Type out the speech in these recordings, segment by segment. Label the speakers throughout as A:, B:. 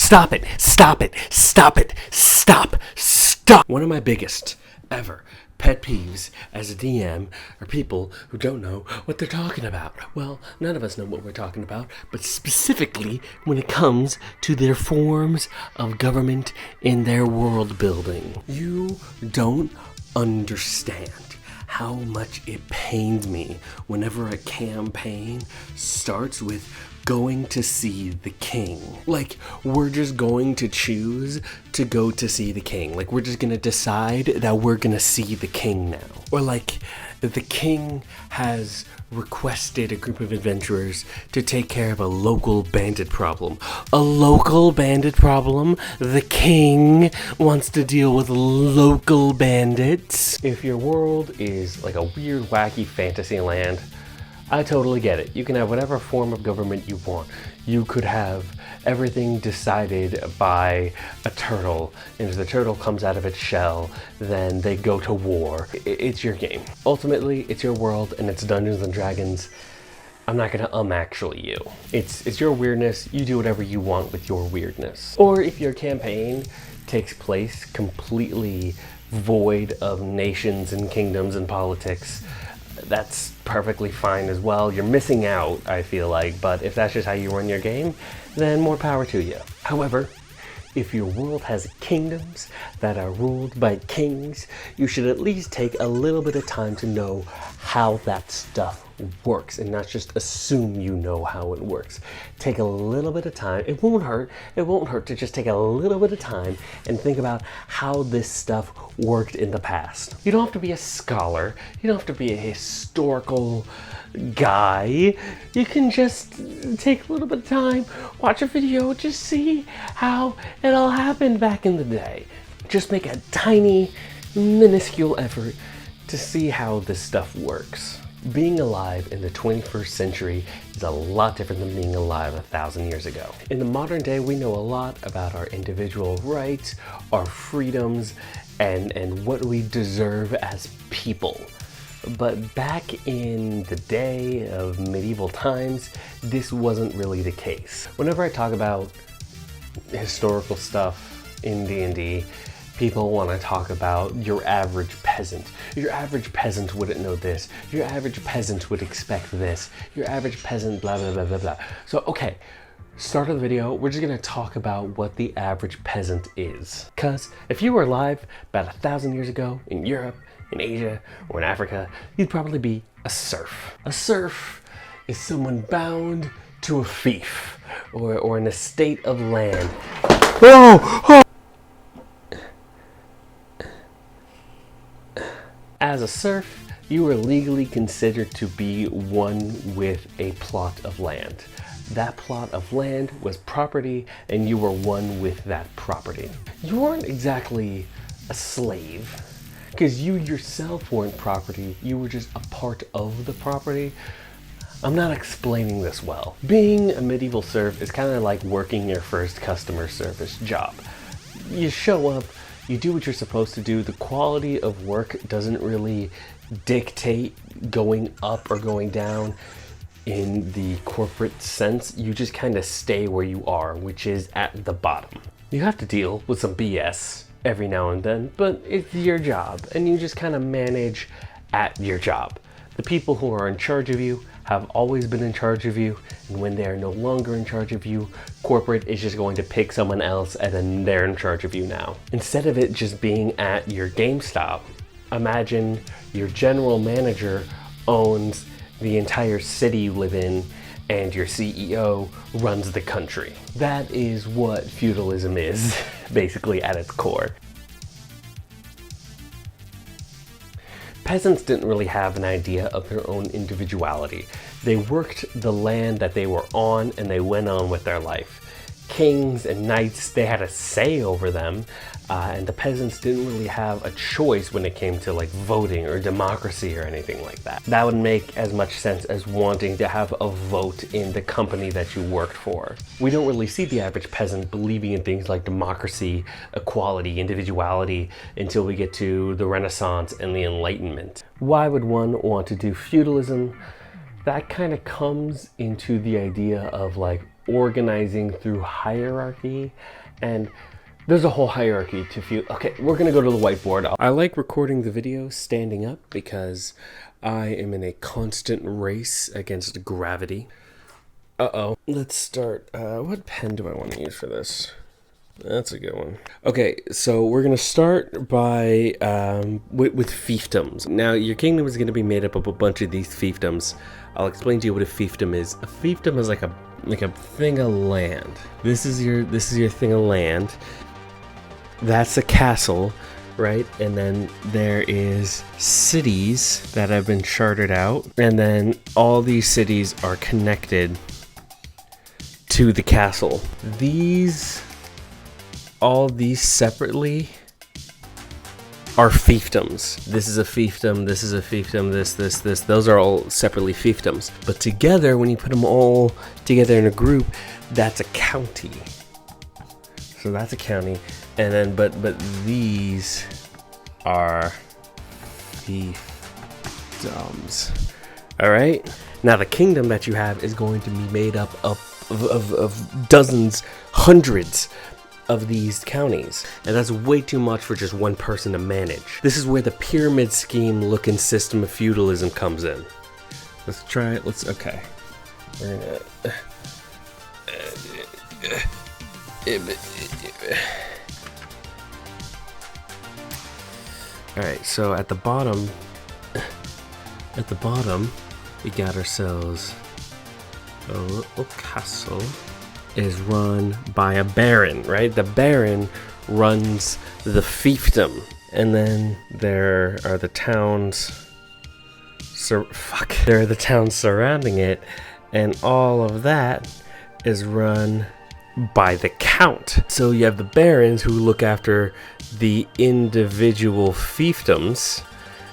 A: Stop it! Stop it! Stop it! Stop! Stop! One of my biggest ever pet peeves as a DM are people who don't know what they're talking about. Well, none of us know what we're talking about, but specifically when it comes to their forms of government in their world building. You don't understand how much it pains me whenever a campaign starts with going to see the king. Like, we're just going to choose to go to see the king. Like, we're just gonna decide that we're gonna see the king now. Or like, the king has requested a group of adventurers to take care of a local bandit problem. A local bandit problem? The king wants to deal with local bandits? If your world is like a weird, wacky fantasy land, I totally get it. You can have whatever form of government you want. You could have everything decided by a turtle, and if the turtle comes out of its shell, then they go to war. It's your game. Ultimately, it's your world, and it's Dungeons and Dragons. I'm not gonna actually you. It's your weirdness. You do whatever you want with your weirdness. Or if your campaign takes place completely void of nations and kingdoms and politics, that's perfectly fine as well. You're missing out, I feel like, but if that's just how you run your game, then more power to you. However, if your world has kingdoms that are ruled by kings, you should at least take a little bit of time to know how that stuff works and not just assume you know how it works. Take a little bit of time. It won't hurt to just take a little bit of time and think about how this stuff worked in the past. You don't have to be a scholar. You don't have to be a historical guy. You can just take a little bit of time, watch a video, just see how it all happened back in the day. Just make a tiny, minuscule effort to see how this stuff works. Being alive in the 21st century is a lot different than being alive 1,000 years ago. In the modern day, we know a lot about our individual rights, our freedoms, and what we deserve as people. But back in the day of medieval times, this wasn't really the case. Whenever I talk about historical stuff in D&D, people want to talk about your average peasant. Your average peasant wouldn't know this. Your average peasant would expect this. Your average peasant blah blah blah blah blah. So okay, start of the video, we're just gonna talk about what the average peasant is. Cause if you were alive about 1,000 years ago in Europe, in Asia, or in Africa, you'd probably be a serf. A serf is someone bound to a fief or an estate of land. Oh! As a serf, you were legally considered to be one with a plot of land. That plot of land was property, and you were one with that property. You weren't exactly a slave, because you yourself weren't property, you were just a part of the property. I'm not explaining this well. Being a medieval serf is kind of like working your first customer service job. You show up, you do what you're supposed to do. The quality of work doesn't really dictate going up or going down in the corporate sense. You just kind of stay where you are, which is at the bottom. You have to deal with some BS every now and then, but it's your job, and you just kind of manage at your job. The people who are in charge of you have always been in charge of you, and when they are no longer in charge of you, corporate is just going to pick someone else and then they're in charge of you now. Instead of it just being at your GameStop, imagine your general manager owns the entire city you live in and your CEO runs the country. That is what feudalism is, basically at its core. Peasants didn't really have an idea of their own individuality. They worked the land that they were on and they went on with their life. Kings and knights, they had a say over them, and the peasants didn't really have a choice when it came to like voting or democracy or anything like that. That would make as much sense as wanting to have a vote in the company that you worked for. We don't really see the average peasant believing in things like democracy, equality, individuality until we get to the Renaissance and the Enlightenment. Why would one want to do feudalism? That kind of comes into the idea of like organizing through hierarchy, and there's a whole hierarchy to feel. Okay, we're gonna go to the whiteboard. I like recording the video standing up because I am in a constant race against gravity. Uh-oh. Let's start. What pen do I want to use for this? That's a good one. Okay, so we're gonna start by with fiefdoms. Now, your kingdom is gonna be made up of a bunch of these fiefdoms. I'll explain to you what a fiefdom is. A fiefdom is like a thing of land. This is your thing of land. That's a castle, right? And then there is cities that have been chartered out, and then all these cities are connected to the castle. All these separately are fiefdoms. This is a fiefdom, this is a fiefdom, this. Those are all separately fiefdoms. But together, when you put them all together in a group, that's a county. So that's a county. And then, but these are fiefdoms. All right? Now, the kingdom that you have is going to be made up of dozens, hundreds of these counties, and that's way too much for just one person to manage. This is where the pyramid scheme looking system of feudalism comes in. Let's try it. Okay. We're gonna all right, so at the bottom we got ourselves a little castle. Is run by a baron, right? The baron runs the fiefdom, and then there are the towns. There are the towns surrounding it, and all of that is run by the count. So you have the barons who look after the individual fiefdoms,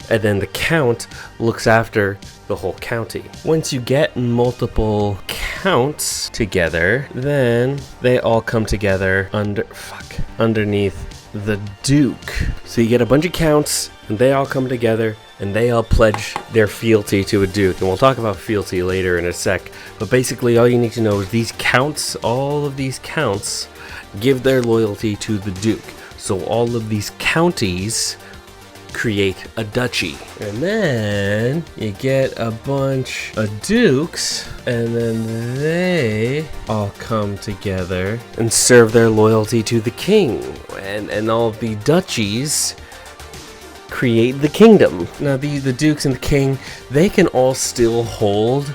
A: and then the count looks after the whole county. Once you get multiple counts together, then they all come together underneath the duke. So you get a bunch of counts, and they all come together, and they all pledge their fealty to a duke. And we'll talk about fealty later in a sec. But basically, all you need to know is these counts, all of these counts, give their loyalty to the duke. So all of these counties create a duchy, and then you get a bunch of dukes, and then they all come together and serve their loyalty to the king, and all of the duchies create the kingdom. Now the dukes and the king, they can all still hold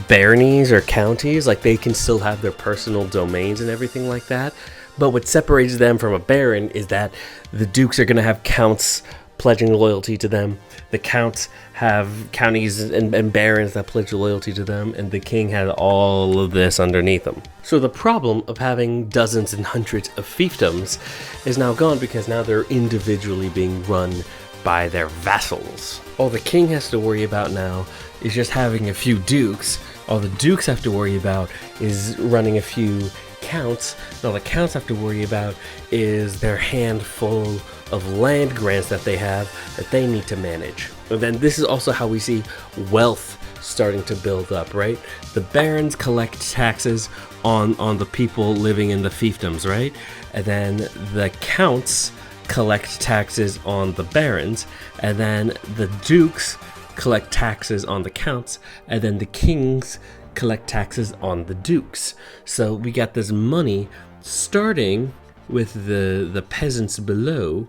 A: baronies or counties, like they can still have their personal domains and everything like that, but what separates them from a baron is that the dukes are going to have counts pledging loyalty to them. The counts have counties and barons that pledge loyalty to them, and the king has all of this underneath them. So the problem of having dozens and hundreds of fiefdoms is now gone, because now they're individually being run by their vassals. All the king has to worry about now is just having a few dukes. All the dukes have to worry about is running a few counts. And all the counts have to worry about is their handful of land grants that they have that they need to manage. And then this is also how we see wealth starting to build up, right? The barons collect taxes on the people living in the fiefdoms, right? And then the counts collect taxes on the barons, and then the dukes collect taxes on the counts, and then the kings collect taxes on the dukes. So we got this money starting with the peasants below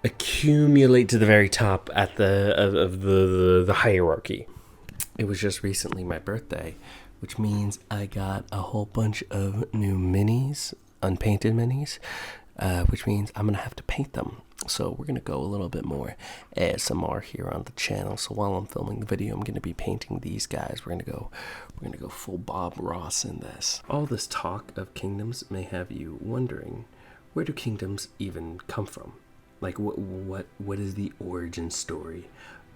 A: accumulate to the very top at the hierarchy. It was just recently my birthday, which means I got a whole bunch of new minis, unpainted minis, which means I'm gonna have to paint them. So we're gonna go a little bit more ASMR here on the channel. So while I'm filming the video, I'm gonna be painting these guys. We're gonna go full Bob Ross in this. All this talk of kingdoms may have you wondering, where do kingdoms even come from? Like what is the origin story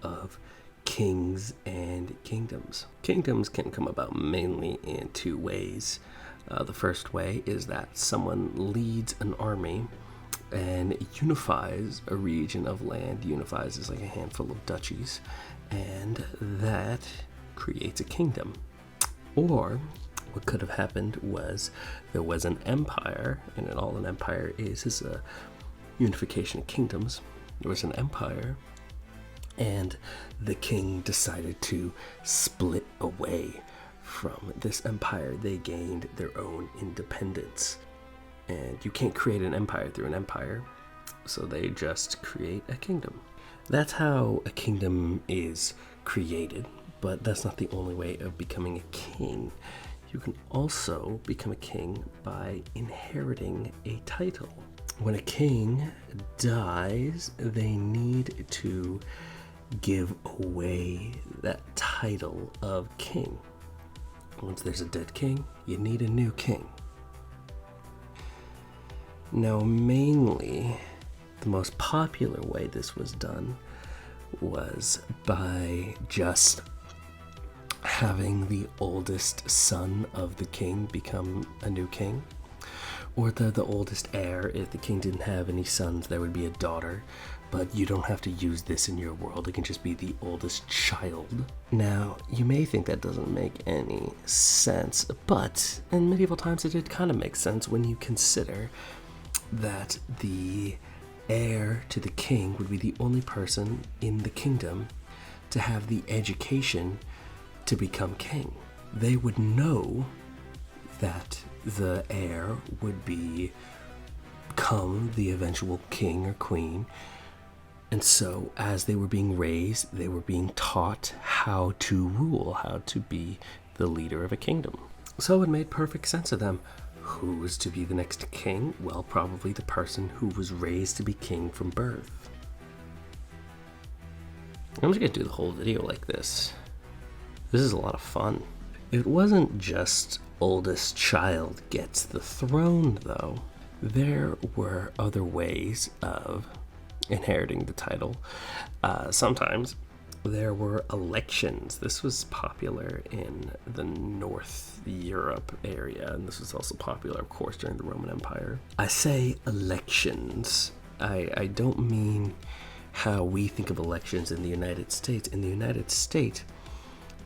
A: of kings and kingdoms? Kingdoms can come about mainly in two ways. The first way is that someone leads an army and unifies a region of land. Unifies is like a handful of duchies, and that creates a kingdom. Or What could have happened was there was an empire, and all an empire is a unification of kingdoms. There was an empire, and the king decided to split away from this empire. They gained their own independence. And you can't create an empire through an empire, so they just create a kingdom. That's how a kingdom is created, but that's not the only way of becoming a king. You can also become a king by inheriting a title. When a king dies, they need to give away that title of king. Once there's a dead king, you need a new king. Now, mainly, the most popular way this was done was by just having the oldest son of the king become a new king, or the oldest heir. If the king didn't have any sons, there would be a daughter, but you don't have to use this in your world. It can just be the oldest child. Now, you may think that doesn't make any sense, but in medieval times it did kind of make sense when you consider that the heir to the king would be the only person in the kingdom to have the education to become king. They would know that the heir would become the eventual king or queen, and so as they were being raised, they were being taught how to rule, how to be the leader of a kingdom. So it made perfect sense to them. Who was to be the next king? Well, probably the person who was raised to be king from birth. I'm just gonna do the whole video like this. This is a lot of fun. It wasn't just oldest child gets the throne, though. There were other ways of inheriting the title. Sometimes there were elections. This was popular in the North Europe area, and this was also popular, of course, during the Roman Empire. I say elections. I don't mean how we think of elections in the United States. In the United States,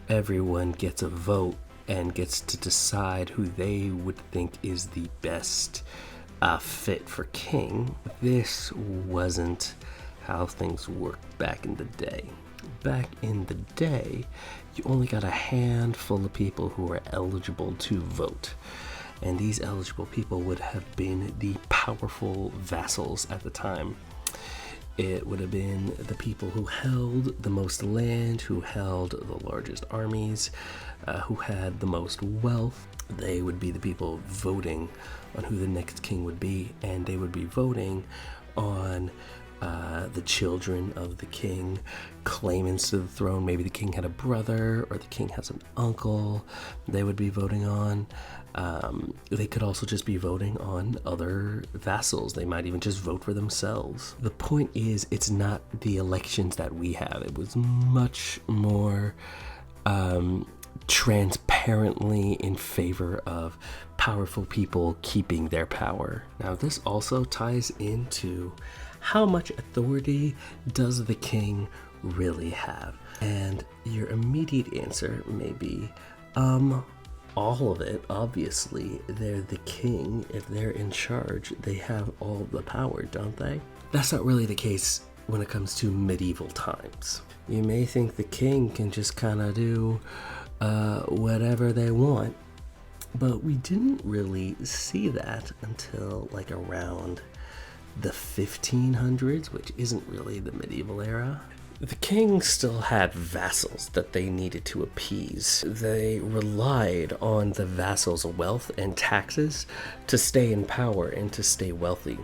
A: everyone gets a vote and gets to decide who they would think is the best fit for king. This wasn't how things worked back in the day. Back in the day, you only got a handful of people who were eligible to vote. And these eligible people would have been the powerful vassals at the time. It would have been the people who held the most land, who held the largest armies, who had the most wealth. They would be the people voting on who the next king would be, and they would be voting on the children of the king, claimants to the throne. Maybe the king had a brother, or the king has an uncle they would be voting on. They could also just be voting on other vassals. They might even just vote for themselves. The point is, it's not the elections that we have. It was much more transparently in favor of powerful people keeping their power. Now, this also ties into how much authority does the king really have? And your immediate answer may be, all of it. Obviously, they're the king. If they're in charge, they have all the power, don't they? That's not really the case when it comes to medieval times. You may think the king can just kind of do whatever they want, but we didn't really see that until like around the 1500s, which isn't really the medieval era. The king still had vassals that they needed to appease. They relied on the vassals' wealth and taxes to stay in power and to stay wealthy.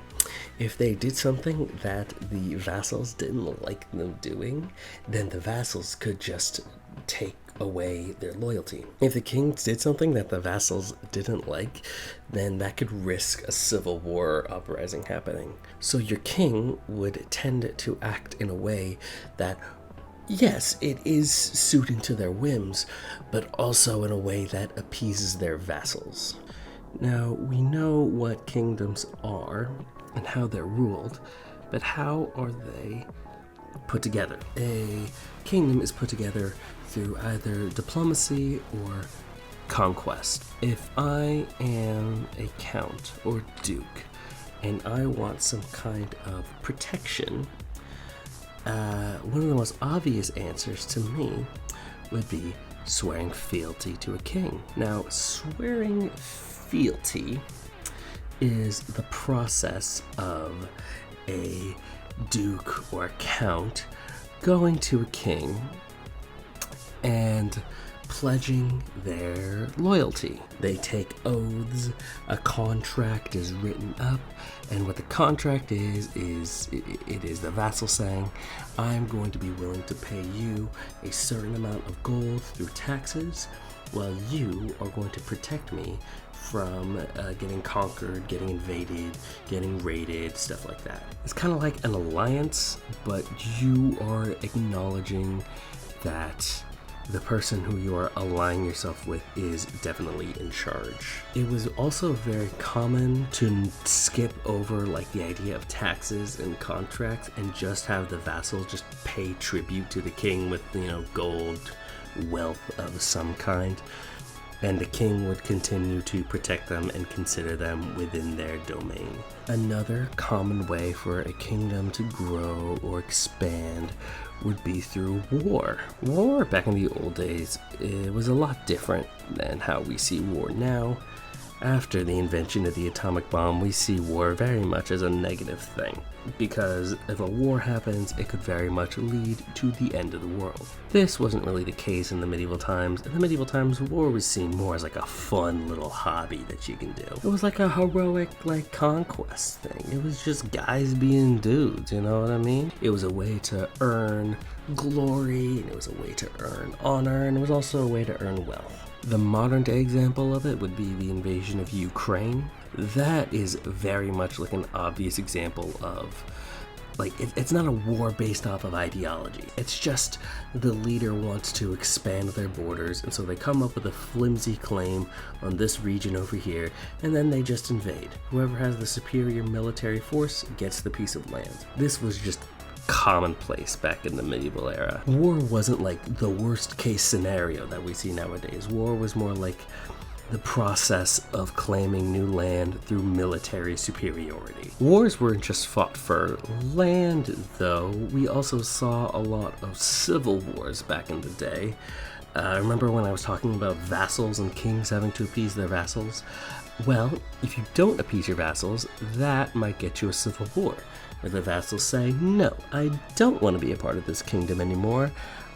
A: If they did something that the vassals didn't like them doing, then the vassals could just take away their loyalty. If the king did something that the vassals didn't like, then that could risk a civil war uprising happening. So your king would tend to act in a way that, yes, it is suiting to their whims, but also in a way that appeases their vassals. Now, we know what kingdoms are and how they're ruled, but how are they put together? A kingdom is put together through either diplomacy or conquest. If I am a count or duke and I want some kind of protection, one of the most obvious answers to me would be swearing fealty to a king. Now, swearing fealty is the process of a duke or a count going to a king and pledging their loyalty. They take oaths, a contract is written up, and what the contract is the vassal saying, I'm going to be willing to pay you a certain amount of gold through taxes, while you are going to protect me from getting conquered, getting invaded, getting raided, stuff like that. It's kind of like an alliance, but you are acknowledging that the person who you are aligning yourself with is definitely in charge. It was also very common to skip over like the idea of taxes and contracts and just have the vassal just pay tribute to the king with, gold, wealth of some kind. And the king would continue to protect them and consider them within their domain. Another common way for a kingdom to grow or expand would be through war. War back in the old days, it was a lot different than how we see war now. After the invention of the atomic bomb, we see war very much as a negative thing, because if a war happens, it could very much lead to the end of the world. This wasn't really the case in the medieval times. In the medieval times, war was seen more as like a fun little hobby that you can do. It was like a heroic, conquest thing. It was just guys being dudes, you know what I mean? It was a way to earn glory, and it was a way to earn honor, and it was also a way to earn wealth. The modern day example of it would be the invasion of Ukraine. That is very much like an obvious example of, it's not a war based off of ideology. It's just the leader wants to expand their borders, and so they come up with a flimsy claim on this region over here, and then they just invade. Whoever has the superior military force gets the piece of land. This was just commonplace back in the medieval era. War wasn't like the worst case scenario that we see nowadays. War was more like the process of claiming new land through military superiority. Wars weren't just fought for land, though. We also saw a lot of civil wars back in the day. Remember when I was talking about vassals and kings having to appease their vassals? Well, if you don't appease your vassals, that might get you a civil war, where the vassals say, no, I don't want to be a part of this kingdom anymore.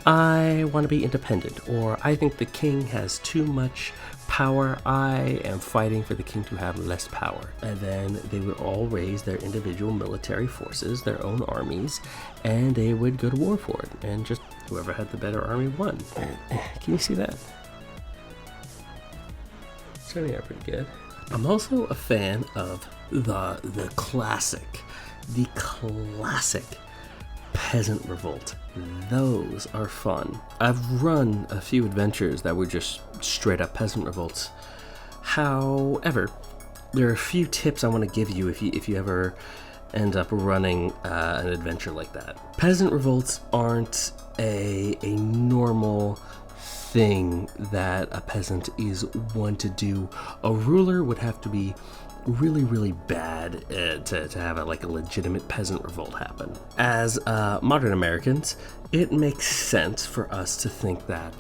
A: I want to be independent, or I think the king has too much power. I am fighting for the king to have less power. And then they would all raise their individual military forces, their own armies, and they would go to war for it. And just whoever had the better army won. Can you see that? It's turning out pretty good. I'm also a fan of the classic peasant revolt. Those are fun. I've run a few adventures that were just straight up peasant revolts. However, there are a few tips I want to give you if you ever end up running an adventure like that. Peasant revolts aren't a normal thing that a peasant is one to do. A ruler would have to be really, really bad to have a legitimate peasant revolt happen. As modern Americans, it makes sense for us to think that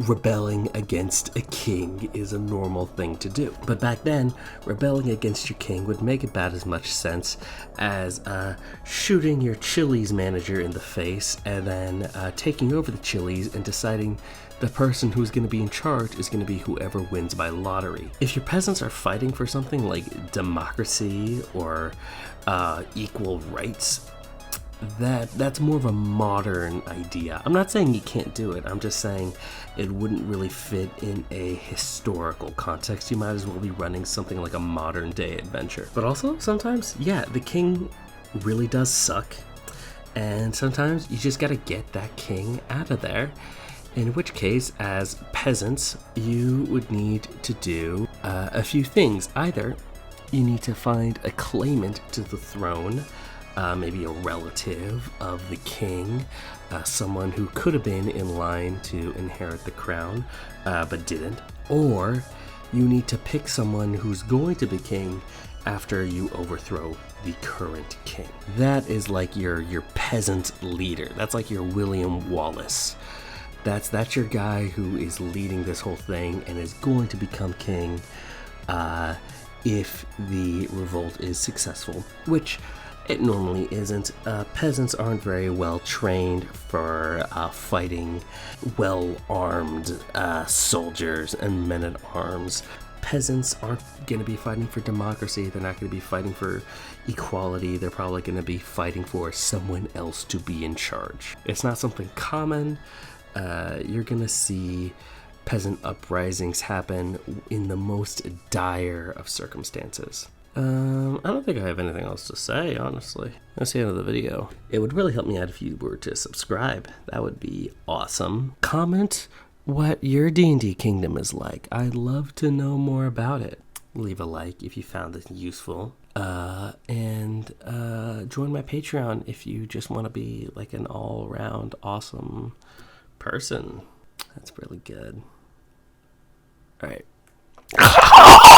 A: rebelling against a king is a normal thing to do. But back then, rebelling against your king would make about as much sense as shooting your Chili's manager in the face and then taking over the Chili's and deciding the person who's going to be in charge is going to be whoever wins by lottery. If your peasants are fighting for something like democracy or equal rights, that's more of a modern idea. I'm not saying you can't do it. I'm just saying it wouldn't really fit in a historical context. You might as well be running something like a modern day adventure. But also, sometimes, the king really does suck. And sometimes you just gotta get that king out of there. In which case, as peasants, you would need to do a few things. Either you need to find a claimant to the throne, maybe a relative of the king, someone who could have been in line to inherit the crown, but didn't. Or you need to pick someone who's going to be king after you overthrow the current king. That is like your peasant leader. That's like your William Wallace. That's your guy who is leading this whole thing and is going to become king if the revolt is successful, which it normally isn't. Peasants aren't very well trained for fighting well-armed soldiers and men-at-arms. Peasants aren't going to be fighting for democracy. They're not going to be fighting for equality. They're probably going to be fighting for someone else to be in charge. It's not something common. You're going to see peasant uprisings happen in the most dire of circumstances. I don't think I have anything else to say, honestly. That's the end of the video. It would really help me out if you were to subscribe. That would be awesome. Comment what your D&D kingdom is like. I'd love to know more about it. Leave a like if you found this useful. And join my Patreon if you just want to be like an all-around awesome person. That's really good. All right.